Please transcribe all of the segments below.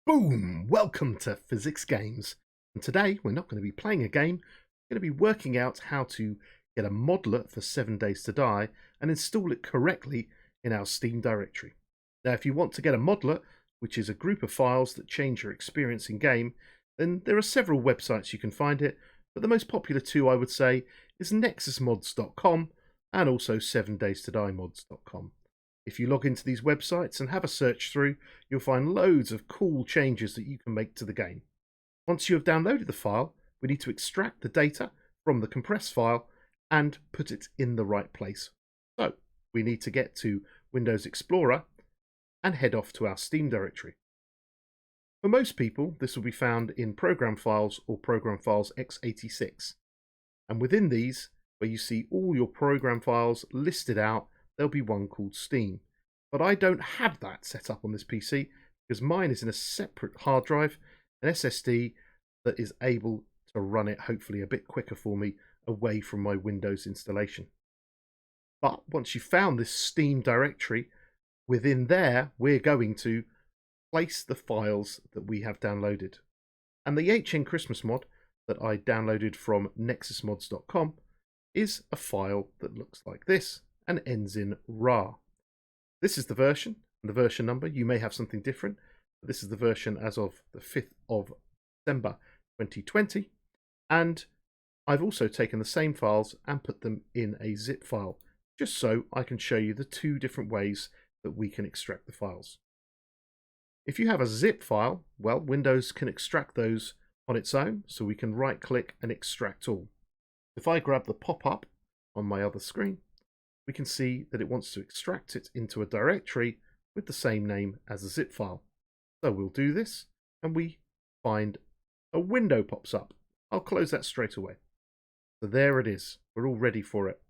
Boom! Welcome to Physics Games. And today we're not going to be playing a game, we're going to be working out how to get a modlet for 7 Days to Die and install it correctly in our Steam directory. Now if you want to get a modlet, which is a group of files that change your experience in game, then there are several websites you can find it, but the most popular two I would say is nexusmods.com and also 7daystodiemods.com. If you log into these websites and have a search through, you'll find loads of cool changes that you can make to the game. Once you have downloaded the file, we need to extract the data from the compressed file and put it in the right place. So we need to get to Windows Explorer and head off to our Steam directory. For most people, this will be found in Program Files or Program Files x86. And within these, where you see all your program files listed out, there'll be one called Steam. But I don't have that set up on this PC because mine is in a separate hard drive, an SSD that is able to run it hopefully a bit quicker for me away from my Windows installation. But once you've found this Steam directory, within there we're going to place the files that we have downloaded. And the HN Christmas mod that I downloaded from nexusmods.com is a file that looks like this and ends in RAR. This is the version and the version number. You may have something different, but this is the version as of the 5th of December 2020. And I've also taken the same files and put them in a zip file, just so I can show you the two different ways that we can extract the files. If you have a zip file, well, Windows can extract those on its own, so we can right click and extract all. If I grab the pop-up on my other screen, we can see that it wants to extract it into a directory with the same name as a zip file. So we'll do this and we find a window pops up. I'll close that straight away. So there it is. We're all ready for it.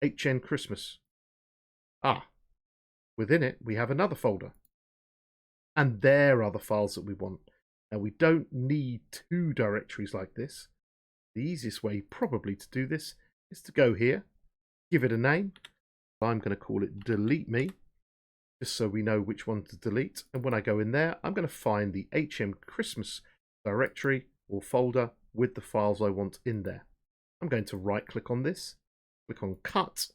HN Christmas. Within it we have another folder. And there are the files that we want. Now we don't need two directories like this. The easiest way probably to do this is to go here, give it a name. I'm going to call it delete me, just so we know which one to delete. And when I go in there, I'm going to find the HM Christmas directory or folder with the files I want in there. I'm going to right click on this, click on cut,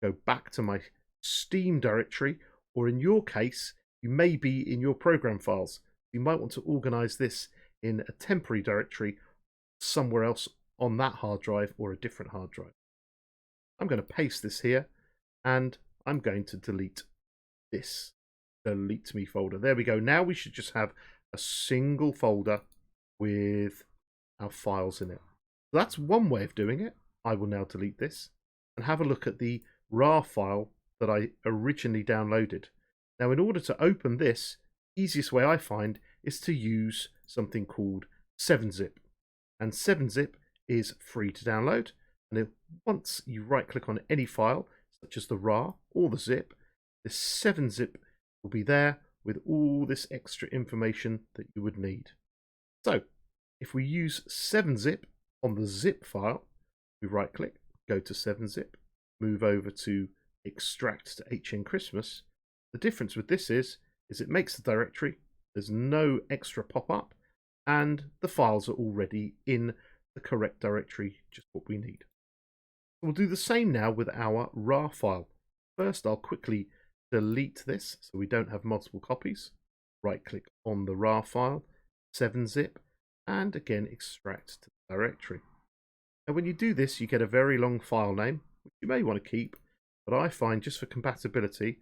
go back to my Steam directory, or in your case, you may be in your program files. You might want to organize this in a temporary directory somewhere else on that hard drive or a different hard drive. I'm going to paste this here and I'm going to delete this delete me folder. There we go. Now we should just have a single folder with our files in it. So that's one way of doing it. I will now delete this and have a look at the RAR file that I originally downloaded. Now in order to open this, easiest way I find is to use something called 7-zip. And 7-zip is free to download. And once you right click on any file, such as the RAR or the zip, this 7-zip will be there with all this extra information that you would need. So if we use 7-zip on the zip file, we right click, go to 7-zip, move over to extract to HN Christmas. The difference with this is it makes the directory, there's no extra pop-up, and the files are already in the correct directory, just what we need. We'll do the same now with our RAR file. First, I'll quickly delete this so we don't have multiple copies. Right click on the RAR file, 7-zip, and again extract to the directory. Now when you do this, you get a very long file name, which you may want to keep, but I find just for compatibility,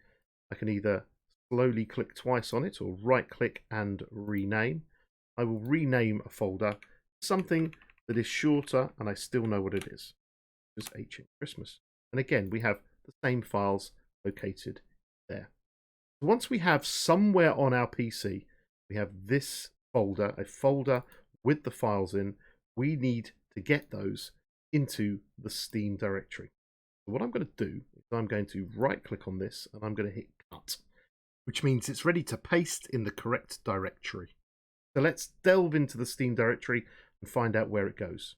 I can either slowly click twice on it or right click and rename. I will rename a folder something that is shorter and I still know what it is. Just HN Christmas. And again, we have the same files located there. Once we have somewhere on our PC, we have this folder, a folder with the files in, we need to get those into the Steam directory. So what I'm going to do is I'm going to right click on this and I'm going to hit cut, which means it's ready to paste in the correct directory. So let's delve into the Steam directory and find out where it goes.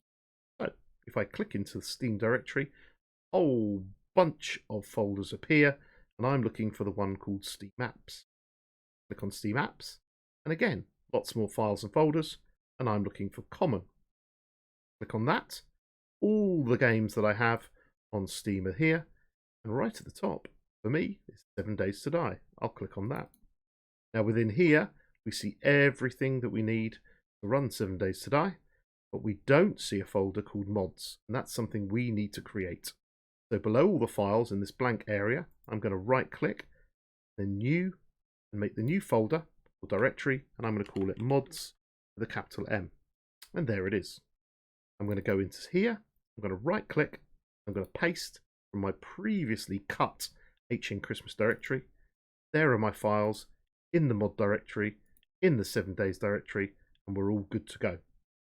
So if I click into the Steam directory, a whole bunch of folders appear, and I'm looking for the one called Steam Apps. Click on Steam Apps, and again, lots more files and folders, and I'm looking for common. Click on that. All the games that I have on Steam are here, and right at the top for me is 7 Days to Die. I'll click on that. Now within here we see everything that we need to run 7 Days to Die, but we don't see a folder called mods, and that's something we need to create. So below all the files in this blank area, I'm going to right click, then new, and make the new folder or directory, and I'm going to call it mods with a capital M. And there it is. I'm going to go into here, I'm going to right click, I'm going to paste from my previously cut HN Christmas directory. There are my files in the mod directory, in the 7 Days directory, and we're all good to go.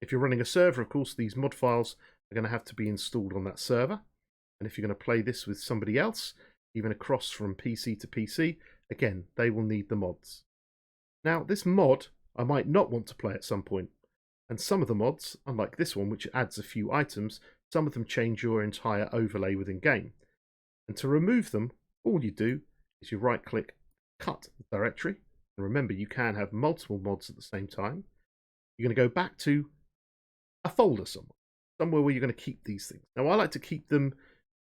If you're running a server, of course, these mod files are going to have to be installed on that server. And if you're going to play this with somebody else, even across from PC to PC, again, they will need the mods. Now, this mod, I might not want to play at some point. And some of the mods, unlike this one, which adds a few items, some of them change your entire overlay within game. And to remove them, all you do is you right click, cut the directory. And remember, you can have multiple mods at the same time. You're going to go back to a folder somewhere where you're going to keep these things. Now, I like to keep them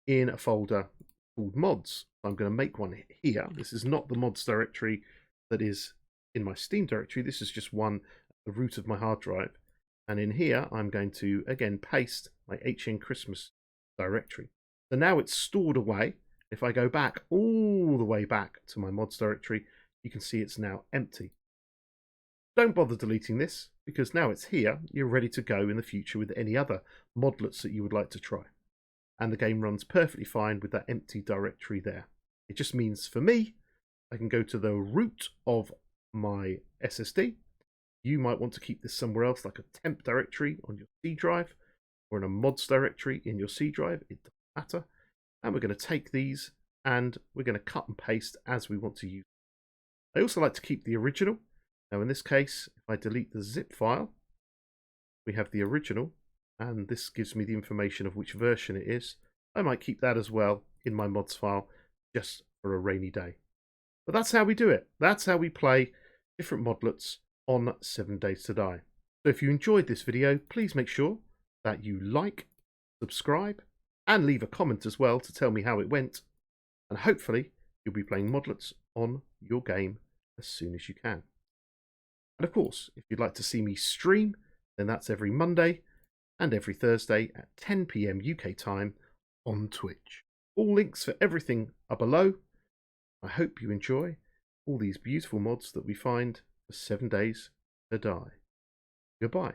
in a folder called mods. I'm going to make one here. This is not the mods directory that is in my Steam directory. This is just one at the root of my hard drive. And in here, I'm going to, again, paste my HN Christmas directory. So now it's stored away. If I go back all the way back to my mods directory, you can see it's now empty. Don't bother deleting this, because now it's here, you're ready to go in the future with any other modlets that you would like to try. And the game runs perfectly fine with that empty directory there. It just means for me, I can go to the root of my SSD. You might want to keep this somewhere else, like a temp directory on your C drive, or in a mods directory in your C drive, it doesn't matter. And we're going to take these and we're going to cut and paste as we want to use them. I also like to keep the original. Now in this case, if I delete the zip file, we have the original, and this gives me the information of which version it is. I might keep that as well in my mods file, just for a rainy day. But that's how we do it. That's how we play different modlets on 7 Days to Die. So if you enjoyed this video, please make sure that you like, subscribe, and leave a comment as well to tell me how it went. And hopefully you'll be playing modlets on your game as soon as you can. And of course, if you'd like to see me stream, then that's every Monday and every Thursday at 10 PM UK time on Twitch. All links for everything are below. I hope you enjoy all these beautiful mods that we find for 7 Days to Die. Goodbye.